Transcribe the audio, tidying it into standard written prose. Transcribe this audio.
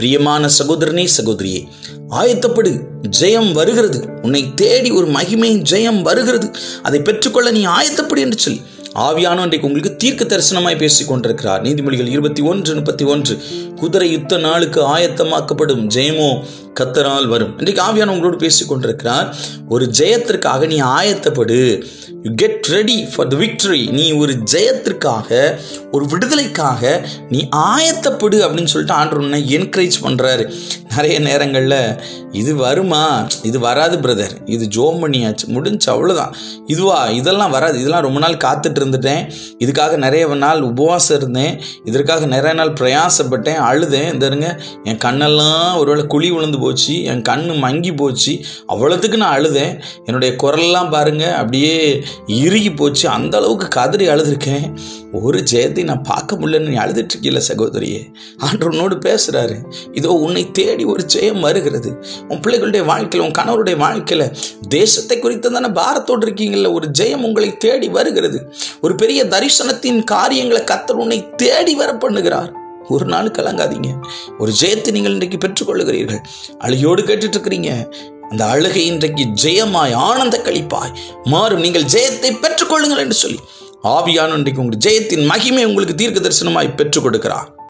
பிரியமான சகோதரனே, சகோதரியே, ஆயத்தப்படு. ஜெயம் வருகிறது. உன்னை தேடி ஒரு மகிமையின் ஜெயம் வருகிறது. அதை பெற்றுக்கொள்ள நீ ஆயத்தப்படு என்று சொல்லி ஆவியானவர் இன்றைக்கு உங்களுக்கு தீர்க்க தரிசனமாய் பேசிக் கொண்டிருக்கிறார். நீதிமொழிகள் 21:31, குதிரை யுத்த நாளுக்கு ஆயத்தமாக்கப்படும், ஜெயமோ கர்த்தரால் வரும். இன்றைக்கு ஆவியானவர் உங்களோடு பேசிக் கொண்டிருக்கிறார். ஒரு ஜெயத்திற்காக நீ ஆயத்தப்படு. You get ready for the victory. நீ ஒரு ஜெயத்திற்காக, ஒரு விடுதலைக்காக நீ ஆயத்தப்படு அப்படின்னு சொல்லிட்டு ஆண்டவர் உன்னை என்கரேஜ் பண்ணுறாரு. நிறைய நேரங்களில் இது வருமா, இது வராது பிரதர், இது ஜோம் பண்ணியாச்சு, முடிஞ்சு, அவ்வளோதான், இதெல்லாம் வராது, இதெல்லாம் ரொம்ப நாள் காத்துட்டு இருந்துட்டேன், இதுக்காக நிறைய நாள் உபவாசம் இருந்தேன், இதற்காக நிறைய நாள் பிரயாசப்பட்டேன், அழுதேன், இருங்க என் கண்ணெல்லாம் ஒருவேளை குழி விழுந்து போச்சு, என் கண்ணு மங்கி போச்சு, அவ்வளோத்துக்கு நான் அழுதேன், என்னுடைய குரல்லாம் பாருங்க அப்படியே இறுகி போச்சு, அந்த அளவுக்கு கதறி அழுதுருக்கேன், ஒரு ஜெயத்தை நான் பார்க்க முடியலன்னு நீ அழுதுட்டு இருக்கீல்ல சகோதரியே, ஆண்டவர் உன்னோடு பேசுகிறாரு. இதோ உன்னை தேடி ஒரு ஜெயம் வருகிறது. உன் பிள்ளைகளுடைய வாழ்க்கையில், உன் கணவருடைய வாழ்க்கையில், தேசத்தை குறித்து தானே பாரத்தோடு இருக்கீங்கல்ல, ஒரு ஜெயம் உங்களை தேடி வருகிறது. ஒரு பெரிய தரிசனத்தின் காரியங்களை கர்த்தர் உன்னை தேடி வர பண்ணுகிறார். ஒரு நாள் கலங்காதீங்க. ஒரு ஜெயத்தை நீங்கள் இன்றைக்கு பெற்றுக்கொள்ளுகிறீர்கள். அழுகையோடு கேட்டுட்டு இருக்கிறீங்க. அந்த அழுகை இன்றைக்கு ஜெயமாய், ஆனந்த களிப்பாய் மாறும். நீங்கள் ஜெயத்தை பெற்றுக்கொள்ளுங்கள் என்று சொல்லி ஆவியானவர் இன்றைக்கு உங்களுக்கு ஜெயத்தின் மகிமை உங்களுக்கு தீர்க்க தரிசனமாய் பெற்றுக் கொடுக்கிறார்.